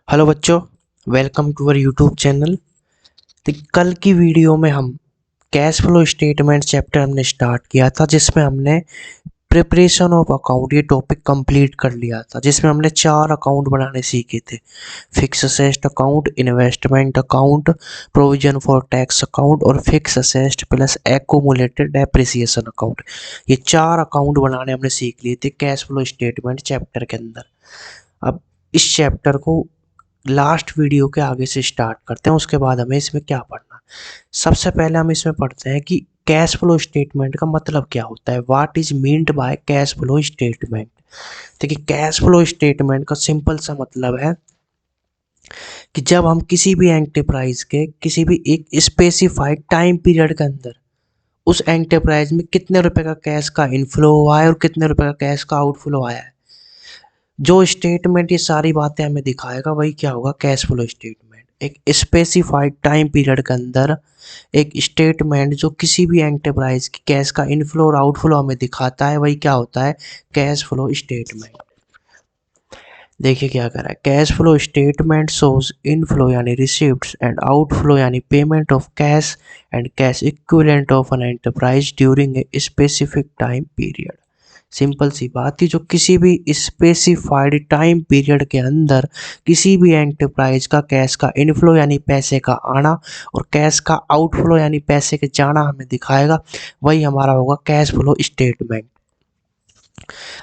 Hello बच्चों, welcome to our YouTube channel. तो कल की वीडियो में हम कैश फ्लो स्टेटमेंट चैप्टर हमने स्टार्ट किया था, जिसमें हमने प्रिपरेशन ऑफ अकाउंट ये टॉपिक कंप्लीट कर लिया था, जिसमें हमने 4 अकाउंट बनाने सीखे थे। Fix asset account, investment account, provision for tax account और fix asset plus accumulated depreciation account. ये 4 अकाउंट बनाने हमने सीख लिए थे कैश फ्लो स्टेटमेंट चैप्टर के अंदर। अब इस चैप्टर को लास्ट वीडियो के आगे से स्टार्ट करते हैं, उसके बाद हमें इसमें क्या पढ़ना। सबसे पहले हम इसमें पढ़ते हैं कि कैश फ्लो स्टेटमेंट का मतलब क्या होता है। What is meant by cash flow statement. देखिए, कैश फ्लो स्टेटमेंट का सिंपल सा मतलब है कि जब हम किसी भी एंटरप्राइज के किसी भी एक स्पेसिफाइड टाइम पीरियड के अंदर उस एंटरप्राइज में कितने रुपए का कैश का इनफ्लो हुआ है और कितने रुपए का कैश का आउटफ्लो आया है, जो स्टेटमेंट ये सारी बातें हमें दिखाएगा, वही क्या होगा, कैश फ्लो स्टेटमेंट। एक स्पेसिफाइड टाइम पीरियड के अंदर एक स्टेटमेंट जो किसी भी एंटरप्राइज की कैश का इनफ्लो और आउटफ्लो हमें दिखाता है, वही क्या होता है, कैश फ्लो स्टेटमेंट। देखिए क्या करा है, cash flow statement shows inflow यानी रिसिप्ट्स एंड आउटफ्लो यानी payment of cash and cash equivalent of an enterprise during a specific time period. Simple सी बात थी, जो किसी भी स्पेसिफाइड टाइम पीरियड के अंदर किसी भी एंटरप्राइज का कैश का इनफ्लो यानी पैसे का आना और कैश का आउटफ्लो यानी पैसे के जाना हमें दिखाएगा, वही हमारा होगा कैश फ्लो स्टेटमेंट।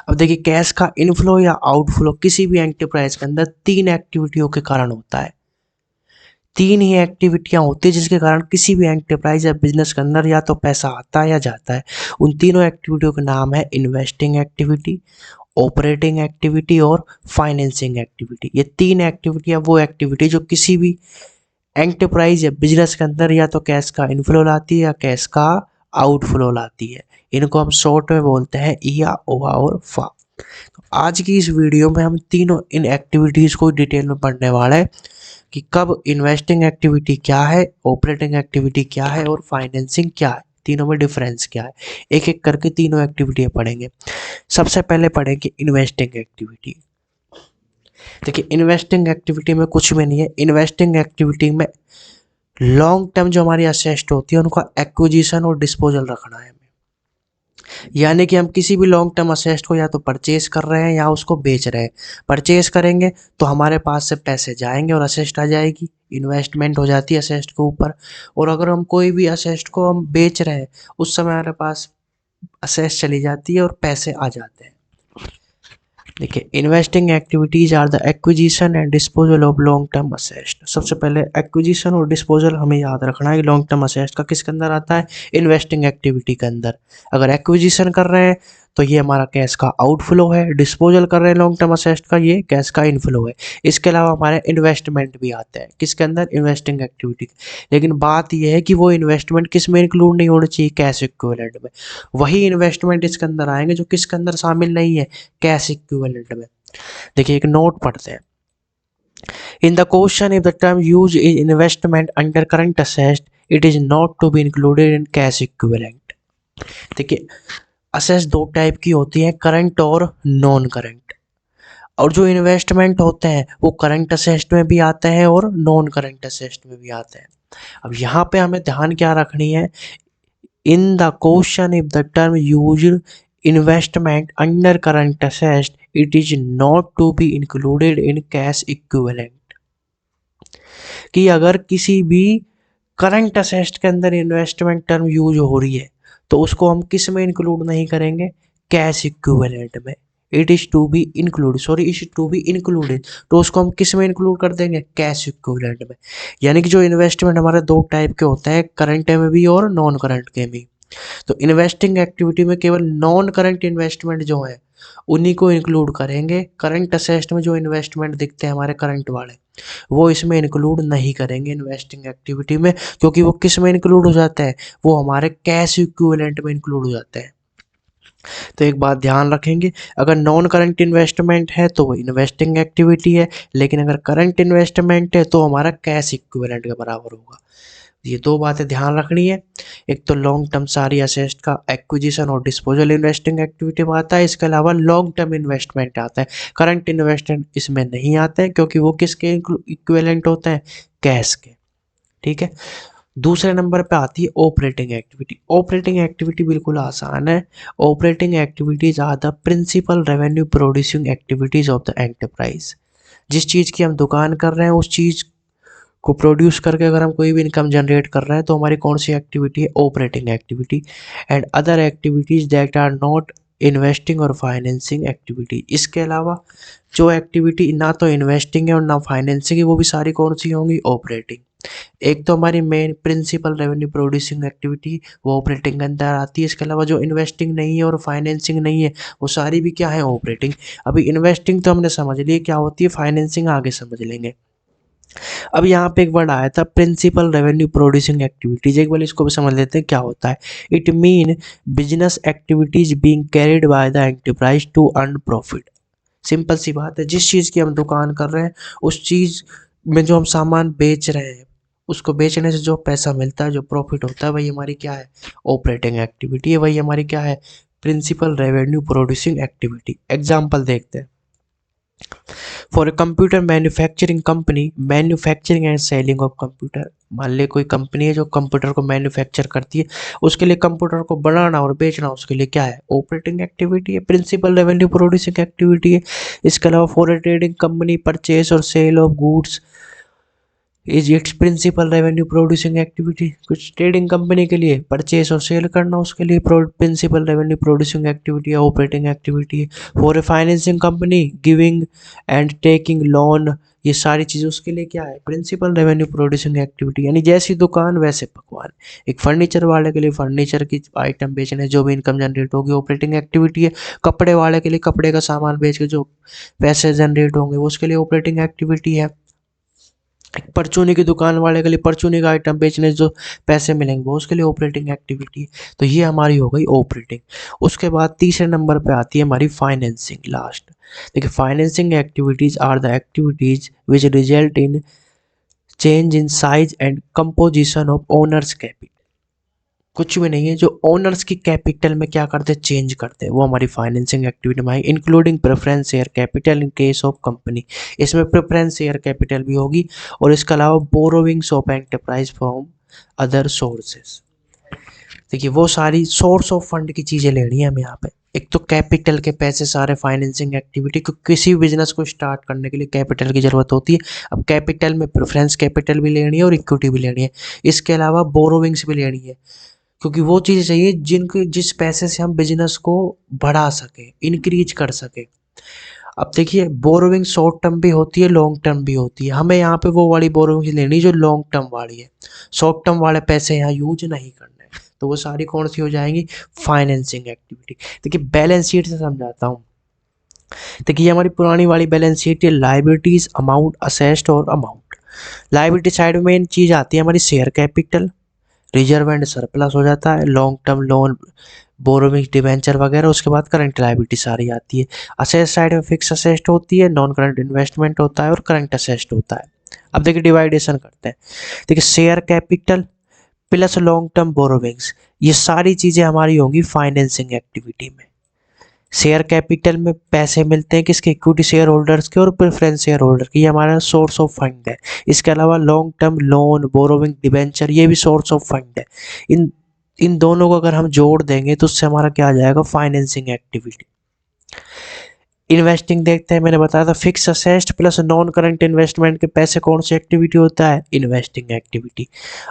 अब देखिए, कैश का इनफ्लो या आउटफ्लो किसी भी एंटरप्राइज के अंदर 3 एक्टिविटियों के कारण होता है। 3 ही एक्टिविटियां होती है जिसके कारण किसी भी एंटरप्राइज या बिजनेस के अंदर या तो पैसा आता है या जाता है। उन तीनों एक्टिविटियों का नाम है इन्वेस्टिंग एक्टिविटी, ऑपरेटिंग एक्टिविटी और फाइनेंसिंग एक्टिविटी। ये 3 एक्टिविटियां वो एक्टिविटी जो किसी भी एंटरप्राइज या बिजनेस के अंदर या तो कैश का इनफ्लो लाती है या कैश का आउटफ्लो लाती है। इनको हम शॉर्ट में बोलते हैं या ओवा और फा। तो आज की इस वीडियो में हम तीनों इन एक्टिविटीज़ को डिटेल में पढ़ने वाले हैं कि कब इन्वेस्टिंग एक्टिविटी क्या है, ऑपरेटिंग एक्टिविटी क्या है और फाइनेंसिंग क्या है, तीनों में डिफरेंस क्या है। एक एक करके तीनों एक्टिविटी पढ़ेंगे। सबसे पहले पढ़ेंगे इन्वेस्टिंग एक्टिविटी। देखिए, इन्वेस्टिंग एक्टिविटी में कुछ भी नहीं है। इन्वेस्टिंग एक्टिविटी में लॉन्ग टर्म जो हमारी असेस्ट होती है उनका एक्विजिशन और डिस्पोजल रखना है। यानी कि हम किसी भी लॉन्ग टर्म असेस्ट को या तो परचेज कर रहे हैं या उसको बेच रहे हैं। परचेज करेंगे तो हमारे पास से पैसे जाएंगे और असेस्ट आ जाएगी, इन्वेस्टमेंट हो जाती है असेस्ट के ऊपर। और अगर हम कोई भी असेस्ट को हम बेच रहे हैं, उस समय हमारे पास असेस्ट चली जाती है और पैसे आ जाते हैं। देखिए, investing activities are the acquisition and disposal of long term asset. सबसे पहले एक्विजिशन और डिस्पोजल हमें याद रखना है कि लॉन्ग टर्म असेस्ट का किसके अंदर आता है, इन्वेस्टिंग एक्टिविटी के अंदर। अगर एक्विजिशन कर रहे हैं तो ये हमारा कैश का आउटफ्लो है, डिस्पोजल कर रहे हैं लॉन्ग टर्म असेस्ट का, ये कैश का इनफ्लो है। इसके अलावा हमारे इन्वेस्टमेंट भी आते हैं किसके अंदर, इन्वेस्टिंग एक्टिविटी। लेकिन बात यह है कि वो इन्वेस्टमेंट किस में इंक्लूड नहीं होनी चाहिए, कैश इक्विवेलेंट में। वही इन्वेस्टमेंट इसके अंदर आएंगे जो किसके अंदर शामिल नहीं है, कैश इक्विवेलेंट में। देखिए, एक नोट पढ़ते हैं। In the question if the term use is investment under current asset, it is not to be included in cash equivalent. देखिए, असेस्ट दो टाइप की होती है, करंट और नॉन करंट। और जो इन्वेस्टमेंट होते हैं वो करंट असेस्ट में भी आते हैं और नॉन करंट असेस्ट में भी आते हैं। अब यहाँ पे हमें ध्यान क्या रखनी है, in the question if the term use investment under current asset, it is not to be included in cash equivalent. कि अगर किसी भी करंट असेस्ट के अंदर इन्वेस्टमेंट टर्म यूज हो रही है तो उसको हम किस में इंक्लूड नहीं करेंगे, कैश इक्विवेलेंट में। It is to be include, sorry, is to be included, तो उसको हम किस में इंक्लूड कर देंगे, कैश इक्विवेलेंट में। यानी कि जो इन्वेस्टमेंट हमारे दो टाइप के होते हैं, करंट में भी और नॉन करंट के भी। तो इन्वेस्टिंग एक्टिविटी में केवल नॉन करंट इन्वेस्टमेंट जो है उन्हीं को इंक्लूड करेंगे। करंट असेस्ट में जो इन्वेस्टमेंट दिखते हैं हमारे करंट वाले, वो इसमें इंक्लूड नहीं करेंगे इन्वेस्टिंग एक्टिविटी में, क्योंकि वो किस में इंक्लूड हो जाता है, वो हमारे कैश इक्विवेलेंट में इंक्लूड हो जाते हैं। तो एक बात ध्यान रखेंगे, अगर नॉन करंट इन्वेस्टमेंट है तो वो इन्वेस्टिंग एक्टिविटी है, लेकिन अगर करंट इन्वेस्टमेंट है तो हमारा कैश इक्विवेलेंट के बराबर होगा। ये दो बातें ध्यान रखनी है। एक तो लॉन्ग टर्म सारी असेस्ट का एक्विजिशन और डिस्पोजल इन्वेस्टिंग एक्टिविटी में आता है, इसके अलावा लॉन्ग टर्म इन्वेस्टमेंट आता है। करंट इन्वेस्टमेंट इसमें नहीं आते हैं क्योंकि वो किसके इक्विवेलेंट होते हैं, कैश के। ठीक है। दूसरे नंबर पे आती है ऑपरेटिंग एक्टिविटी। ऑपरेटिंग एक्टिविटी बिल्कुल आसान है। Operating activities are the principal revenue producing activities of the enterprise. जिस चीज़ की हम दुकान कर रहे हैं उस चीज़ को प्रोड्यूस करके अगर हम कोई भी इनकम जनरेट कर रहे हैं तो हमारी कौन सी एक्टिविटी है, operating activity. And other activities that are not investing और फाइनेंसिंग एक्टिविटी। इसके अलावा जो एक्टिविटी ना तो इन्वेस्टिंग है और ना फाइनेंसिंग है वो भी सारी कौन सी होंगी, ऑपरेटिंग। एक तो हमारी main principal revenue producing activity वो ऑपरेटिंग के अंदर आती है। इसके अलावा जो इन्वेस्टिंग नहीं है और फाइनेंसिंग नहीं है वो सारी भी क्या है, ऑपरेटिंग। अभी इन्वेस्टिंग तो हमने समझ ली क्या होती है, फाइनेंसिंग आगे समझ लेंगे। अब यहाँ पे एक वर्ड आया था प्रिंसिपल रेवेन्यू प्रोड्यूसिंग एक्टिविटीज, एक बार इसको भी समझ लेते हैं क्या होता है। It mean business activities being carried by the enterprise to earn profit. Simple सी बात है, जिस चीज़ की हम दुकान कर रहे हैं उस चीज़ में जो हम सामान बेच रहे हैं उसको बेचने से जो पैसा मिलता है, जो प्रॉफिट होता है, वही हमारी क्या है, ऑपरेटिंग एक्टिविटी है। वही हमारी क्या है, principal revenue producing activity. Example देखते हैं। For a computer manufacturing company, manufacturing and selling of computer. मान ले कोई कंपनी है जो कंप्यूटर को मैन्युफैक्चर करती है, उसके लिए कंप्यूटर को बनाना और बेचना उसके लिए क्या है, ऑपरेटिंग एक्टिविटी है, प्रिंसिपल रेवेन्यू प्रोड्यूसिंग एक्टिविटी है। इसके अलावा for a trading company purchase और sale of goods is its principal revenue producing activity. कुछ ट्रेडिंग कंपनी के लिए परचेस और सेल करना उसके लिए प्रिंसिपल रेवेन्यू प्रोड्यूसिंग एक्टिविटी है, ऑपरेटिंग एक्टिविटी है। For a financing company giving and taking loan, ये सारी चीज़ें उसके लिए क्या है, प्रिंसिपल रेवेन्यू प्रोड्यूसिंग एक्टिविटी। यानी जैसी दुकान वैसे पकवान। एक फर्नीचर वाले के लिए फर्नीचर की आइटम बेचने जो भी इनकम जनरेट होगी ऑपरेटिंग एक्टिविटी है। कपड़े वाले के लिए कपड़े का सामान बेच के जो पैसे जनरेट होंगे वो उसके लिए ऑपरेटिंग एक्टिविटी है। एक परचूनी की दुकान वाले के लिए परचूनी का आइटम बेचने से जो पैसे मिलेंगे वो उसके लिए ऑपरेटिंग एक्टिविटी। तो ये हमारी हो गई ऑपरेटिंग। उसके बाद तीसरे नंबर पे आती है हमारी फाइनेंसिंग, लास्ट। देखिए financing activities are the activities which result in change in size and composition of owners capital. कुछ भी नहीं है, जो ओनर्स की कैपिटल में क्या करते हैं, चेंज करते हैं, वो हमारी फाइनेंसिंग एक्टिविटी में आई। Including preference share capital in case of company, इसमें प्रेफरेंस शेयर कैपिटल भी होगी। और इसके अलावा borrowings of enterprise from other sources. देखिए वो सारी सोर्स ऑफ फंड की चीज़ें लेनी है हमें यहाँ पे। एक तो कैपिटल के पैसे सारे फाइनेंसिंग एक्टिविटी को, किसी भी बिजनेस को स्टार्ट करने के लिए कैपिटल की ज़रूरत होती है। अब कैपिटल में प्रेफरेंस कैपिटल भी लेनी है और इक्विटी भी लेनी है। इसके अलावा बोरोविंग्स भी लेनी है क्योंकि वो चीज़ चाहिए जिनके जिस पैसे से हम बिजनेस को बढ़ा सके, इंक्रीज कर सके। अब देखिए बोरोविंग शॉर्ट टर्म भी होती है, लॉन्ग टर्म भी होती है। हमें यहाँ पे वो वाली बोरोविंग लेनी जो लॉन्ग टर्म वाली है। शॉर्ट टर्म वाले पैसे यहाँ यूज नहीं करने, तो वो सारी कौन सी हो जाएंगी, फाइनेंसिंग एक्टिविटी। देखिए बैलेंस शीट से समझाता हूँ। देखिए हमारी पुरानी वाली बैलेंस शीट है, लाइबिलिटीज, अमाउंट, असेस्ट और अमाउंट। लाइबिलिटी साइड में मेन चीज़ आती है हमारी share capital, reserve and surplus हो जाता है, long term loan, borrowing, debenture वगैरह। उसके बाद करंट लायबिलिटी सारी आती है। असेट साइड में फिक्स असेस्ट होती है, नॉन करंट इन्वेस्टमेंट होता है और करंट असेस्ट होता है। अब देखिए डिवाइडेशन करते हैं। देखिए share capital plus long term borrowings, ये सारी चीज़ें हमारी होंगी फाइनेंसिंग एक्टिविटी में। शेयर कैपिटल में पैसे मिलते हैं किसके, इक्विटी शेयर होल्डर्स के और प्रेफरेंस शेयर होल्डर के, ये हमारा सोर्स ऑफ फंड है। इसके अलावा long term loan, borrowing, debenture, ये भी सोर्स ऑफ फंड है। इन इन दोनों को अगर हम जोड़ देंगे तो उससे हमारा क्या आ जाएगा, फाइनेंसिंग एक्टिविटी। इन्वेस्टिंग देखते हैं, मैंने बताया था fix asset plus non current investment के पैसे कौन सी एक्टिविटी होता है, इन्वेस्टिंग एक्टिविटी।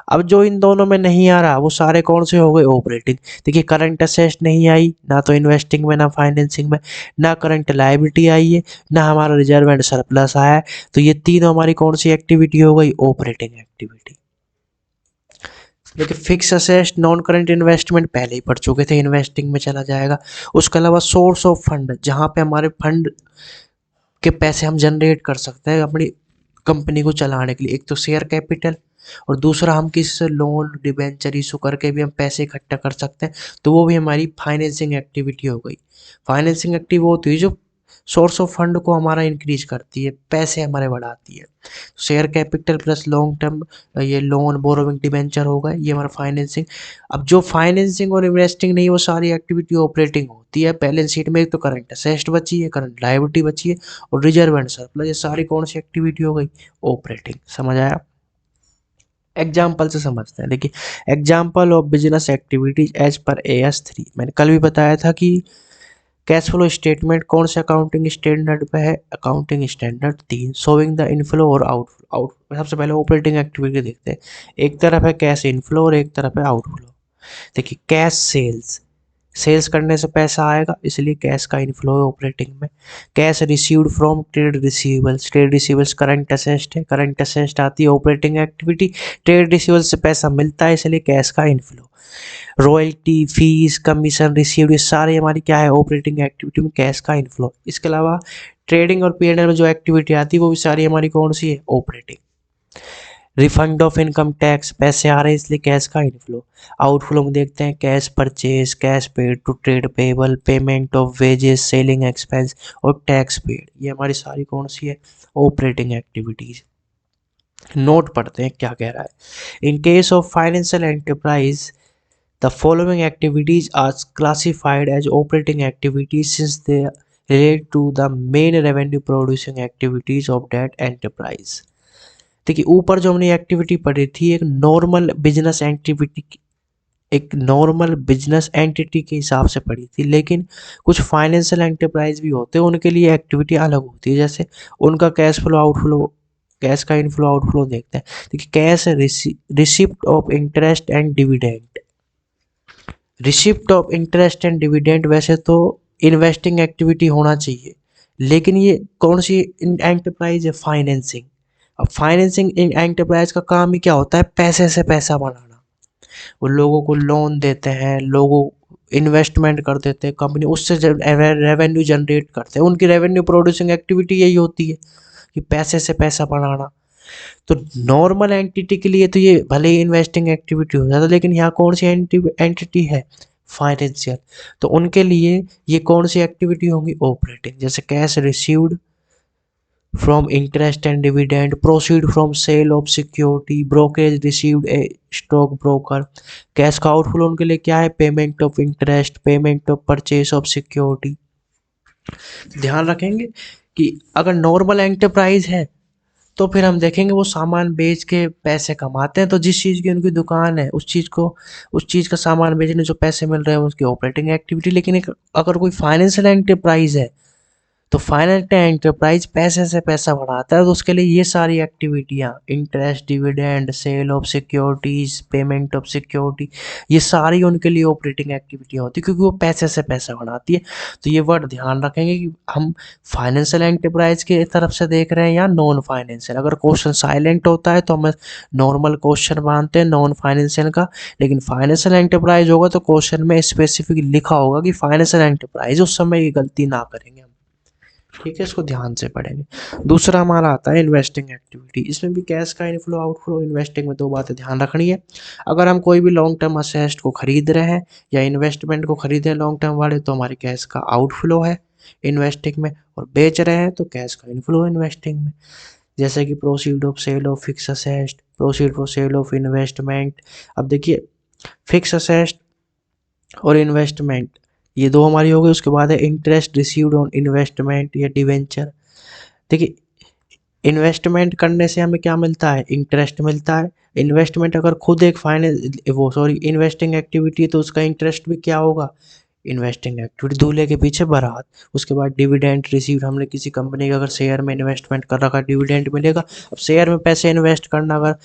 अब जो इन दोनों में नहीं आ रहा वो सारे कौन से हो गए, ऑपरेटिंग। देखिए करंट असेस्ट नहीं आई ना तो इन्वेस्टिंग में ना फाइनेंसिंग में, ना करंट लायबिलिटी आई है, ना हमारा रिजर्व एंड सरप्लस आया है। तो ये तीनों हमारी कौन सी एक्टिविटी हो गई, ऑपरेटिंग एक्टिविटी। देखिए fix asset, non current investment पहले ही पढ़ चुके थे, इन्वेस्टिंग में चला जाएगा। उसके अलावा सोर्स ऑफ फंड, जहाँ पे हमारे फंड के पैसे हम जनरेट कर सकते हैं अपनी कंपनी को चलाने के लिए। एक तो शेयर कैपिटल और दूसरा हम किस लोन, डिबेंचर इशू करके भी हम पैसे इकट्ठा कर सकते हैं, तो वो भी हमारी फाइनेंसिंग एक्टिविटी हो गई। फाइनेंसिंग एक्टिविटी वो होती है जो सोर्स ऑफ फंड को हमारा इंक्रीज करती है, पैसे हमारे बढ़ाती है। Share capital plus long term ये लोन बोरोविंग डिबेंचर होगा, ये हमारा फाइनेंसिंग। अब जो फाइनेंसिंग और इन्वेस्टिंग नहीं, वो सारी एक्टिविटी ऑपरेटिंग होती है। बैलेंस शीट में एक तो करंट असेट्स बची है, करंट लायबिलिटी बची है और रिजर्व एंड सरप्लस, ये सारी कौन सी एक्टिविटी हो गई? ऑपरेटिंग। समझ आया? एग्जाम्पल से समझते हैं। देखिए example of business activities as per AS3, मैंने कल भी बताया था कि कैश फ्लो स्टेटमेंट कौन से अकाउंटिंग स्टैंडर्ड पे है? Accounting standard 3, showing the inflow और आउटफ्लो। सबसे पहले ऑपरेटिंग एक्टिविटी देखते हैं। एक तरफ है कैश इनफ्लो और एक तरफ है आउटफ्लो। देखिए कैश सेल्स, सेल्स करने से पैसा आएगा, इसलिए कैश का इनफ्लो है ऑपरेटिंग में। Cash received from trade receivables, trade receivables current asset है, करंट असेस्ट आती है ऑपरेटिंग एक्टिविटी। ट्रेड रिसीवेबल्स से पैसा मिलता है, इसलिए कैश का inflow. Royalty, fees, commission received, ये सारे हमारी क्या है? ऑपरेटिंग एक्टिविटी में कैश का इनफ्लो। इसके अलावा ट्रेडिंग और P&L में जो एक्टिविटी आती है वो भी सारी हमारी कौन सी है? Operating. Refund of income tax, पैसे आ रहे हैं इसलिए कैश का इनफ्लो। आउटफ्लो में देखते हैं cash purchase, cash paid to trade payable, payment of wages, selling expense और टैक्स पेड, ये हमारी सारी कौन सी है? Operating activities. नोट पढ़ते हैं क्या कह रहा है। इन case of financial enterprise the following activities are classified as operating activities since they relate to the main revenue producing activities of that enterprise। देखिए ऊपर जो हमने एक्टिविटी पढ़ी थी एक नॉर्मल बिजनेस एक्टिविटी, एक नॉर्मल बिजनेस एंटिटी के हिसाब से पढ़ी थी, लेकिन कुछ फाइनेंशियल एंटरप्राइज भी होते हैं, उनके लिए एक्टिविटी अलग होती है। जैसे उनका कैश फ्लो आउटफ्लो, कैश का इनफ्लो आउटफ्लो देखते हैं। देखिए cash receipt of interest and dividend, receipt of interest and dividend वैसे तो इन्वेस्टिंग एक्टिविटी होना चाहिए, लेकिन ये कौन सी एंटरप्राइज है? फाइनेंसिंग। अब फाइनेंसिंग एंटरप्राइज का काम ही क्या होता है? पैसे से पैसा बनाना। वो लोगों को लोन देते हैं, लोगों इन्वेस्टमेंट कर देते हैं कंपनी, उससे रेवेन्यू जनरेट करते हैं। उनकी रेवेन्यू प्रोड्यूसिंग एक्टिविटी यही होती है कि पैसे से पैसा बनाना। तो नॉर्मल एंटिटी के लिए तो ये भले ही इन्वेस्टिंग एक्टिविटी हो जाता, लेकिन यहाँ कौन सी एंटिटी है? फाइनेंशियल। तो उनके लिए ये कौन सी एक्टिविटी होगी? ऑपरेटिंग। जैसे cash received from interest and dividend, proceed from sale of security, brokerage received a stock broker. Cash का आउटफ्लो उनके लिए क्या है? Payment of interest, payment of purchase of security. ध्यान रखेंगे कि अगर नॉर्मल एंटरप्राइज है तो फिर हम देखेंगे वो सामान बेच के पैसे कमाते हैं, तो जिस चीज़ की उनकी दुकान है उस चीज़ को, उस चीज़ का सामान बेचने जो पैसे मिल रहे हैं उसकी ऑपरेटिंग एक्टिविटी। लेकिन एक अगर कोई फाइनेंशियल एंटरप्राइज है तो फाइनेंशियल एंटरप्राइज पैसे से पैसा बढ़ाता है, तो उसके लिए ये सारी एक्टिविटियाँ, interest, dividend, sale of securities, payment of security, ये सारी उनके लिए ऑपरेटिंग एक्टिविटियाँ होती है, क्योंकि वो पैसे से पैसा बढ़ाती है। तो ये वर्ड ध्यान रखेंगे कि हम फाइनेंशियल एंटरप्राइज की तरफ से देख रहे हैं या नॉन फाइनेंशियल। अगर क्वेश्चन साइलेंट होता है तो हम नॉर्मल क्वेश्चन मानते हैं नॉन फाइनेंशियल का, लेकिन फाइनेंशियल एंटरप्राइज होगा तो क्वेश्चन में स्पेसिफिक लिखा होगा कि फाइनेंशियल एंटरप्राइज, उस समय ये गलती ना करेंगे हम। ठीक है, इसको ध्यान से पढ़ेंगे। दूसरा हमारा आता है इन्वेस्टिंग एक्टिविटी। इसमें भी कैश का इनफ्लो आउटफ्लो। इन्वेस्टिंग में दो बातें ध्यान रखनी है। अगर हम कोई भी लॉन्ग टर्म असेस्ट को खरीद रहे हैं या इन्वेस्टमेंट को खरीद रहे हैं लॉन्ग टर्म वाले, तो हमारे कैश का आउटफ्लो है इन्वेस्टिंग में, और बेच रहे हैं तो कैश का इनफ्लो है इन्वेस्टिंग में। जैसे कि proceed of sale of fix asset, proceed for sale of investment. अब देखिए फिक्स असेस्ट और इन्वेस्टमेंट ये दो हमारी हो गई। उसके बाद है इंटरेस्ट रिसीव्ड ऑन इन्वेस्टमेंट या डिवेंचर। देखिए इन्वेस्टमेंट करने से हमें क्या मिलता है? इंटरेस्ट मिलता है। इन्वेस्टमेंट अगर खुद एक इन्वेस्टिंग एक्टिविटी है तो उसका इंटरेस्ट भी क्या होगा? Investing activity. दूल्हे के पीछे बारात। उसके बाद डिविडेंड रिसीव्ड, हमने किसी कंपनी का अगर शेयर में इन्वेस्टमेंट कर रखा, डिविडेंड मिलेगा। अब शेयर में पैसे इन्वेस्ट करना अगर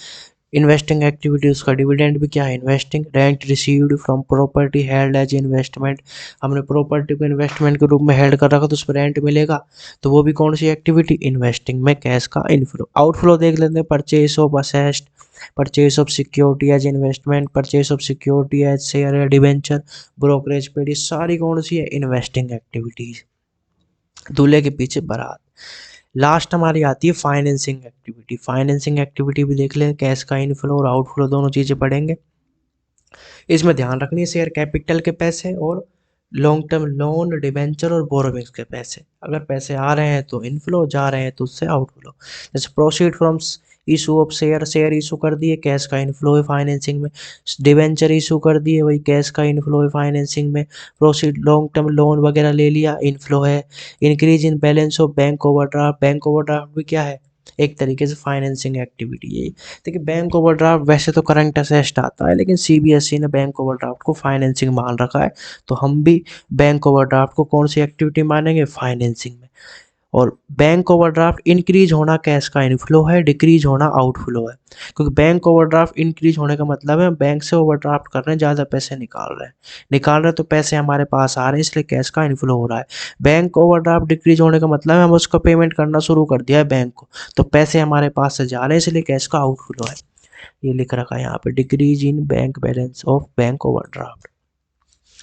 इन्वेस्टिंग एक्टिविटी, उसका डिविडेंड भी क्या है? Investing. Rent received from property held as investment, हमने प्रॉपर्टी को इन्वेस्टमेंट के रूप में हेल्ड कर रखा तो उस पर रेंट मिलेगा, तो वो भी कौन सी एक्टिविटी? इन्वेस्टिंग में कैश का इनफ्लो। आउटफ्लो देख लेते हैं। Purchase of asset, purchase of security as investment, purchase of security as share या डिवेंचर, ब्रोकरेज पेड, ये सारी कौन सी है? Investing activities. दूल्हे के पीछे बारात। लास्ट हमारी आती है फाइनेंसिंग एक्टिविटी। फाइनेंसिंग एक्टिविटी भी देख ले, कैश का इनफ्लो और आउटफ्लो दोनों चीज़ें पढ़ेंगे। इसमें ध्यान रखनी है शेयर कैपिटल के पैसे और लॉन्ग टर्म लोन, डिबेंचर और बोरोविंग्स के पैसे। अगर पैसे आ रहे हैं तो इनफ्लो, जा रहे हैं तो उससे आउटफ्लो। जैसे proceed from issue of share, share issue कर दिए, कैश का इनफ्लो है फाइनेंसिंग में। डिबेंचर इशू कर दिए, वही कैश का इनफ्लो है फाइनेंसिंग में। प्रोसीड लॉन्ग टर्म लोन वगैरह ले लिया, इनफ्लो है। Increase in balance of bank overdraft, bank overdraft भी क्या है, एक तरीके से फाइनेंसिंग एक्टिविटी है। देखिए बैंक ओवरड्राफ्ट वैसे तो करंट असेस्ट आता है, लेकिन सीबीएसई ने बैंक ओवरड्राफ्ट को फाइनेंसिंग मान रखा है, तो हम भी बैंक ओवरड्राफ्ट को कौन सी एक्टिविटी मानेंगे, फाइनेंसिंग में। और बैंक ओवरड्राफ्ट इंक्रीज होना कैश का इनफ्लो है, डिक्रीज होना आउटफ्लो है। क्योंकि बैंक ओवरड्राफ्ट इंक्रीज होने का मतलब है बैंक से ओवरड्राफ्ट कर रहे हैं, ज़्यादा पैसे निकाल रहे हैं तो पैसे हमारे पास आ रहे हैं, इसलिए कैश का इनफ्लो हो रहा है। बैंक ओवरड्राफ्ट डिक्रीज होने का मतलब है हम उसको पेमेंट करना शुरू कर दिया है बैंक को, तो पैसे हमारे पास से जा रहे हैं, इसलिए कैश का आउटफ्लो है। ये लिख रखा है यहाँ पे, decrease in bank balance of bank overdraft.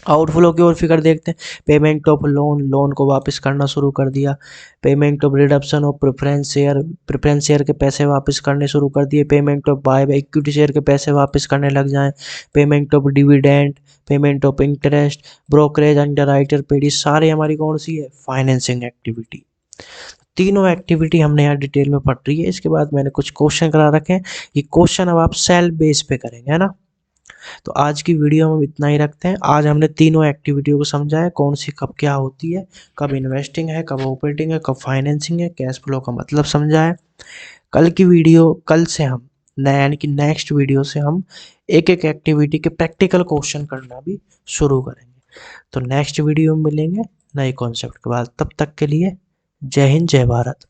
Outflow की ओर फिगर देखते हैं। पेमेंट ऑफ लोन, लोन को वापस करना शुरू कर दिया। Payment of reduction of preference share, preference share के पैसे वापस करने शुरू कर दिए। Payment of by equity share के पैसे वापस करने लग जाएं। Payment of dividend, payment of interest, brokerage, underwriter paid, सारी हमारी कौन सी है, फाइनेंसिंग एक्टिविटी। तीनों एक्टिविटी हमने यहाँ डिटेल में पढ़ रही है। इसके बाद मैंने कुछ क्वेश्चन करा रखे हैं, ये क्वेश्चन अब आप सेल्फ बेस पे करेंगे, है ना। तो आज की वीडियो में हम इतना ही रखते हैं। आज हमने तीनों एक्टिविटियों को समझा है, कौन सी कब क्या होती है, कब इन्वेस्टिंग है, कब ऑपरेटिंग है, कब फाइनेंसिंग है, कैश फ्लो का मतलब समझा है। कल की वीडियो, कल से हम नया यानी कि नेक्स्ट वीडियो से हम एक एक एक्टिविटी के प्रैक्टिकल क्वेश्चन करना भी शुरू करेंगे। तो नेक्स्ट वीडियो में मिलेंगे नए कॉन्सेप्ट के बाद, तब तक के लिए जय हिंद, जय भारत।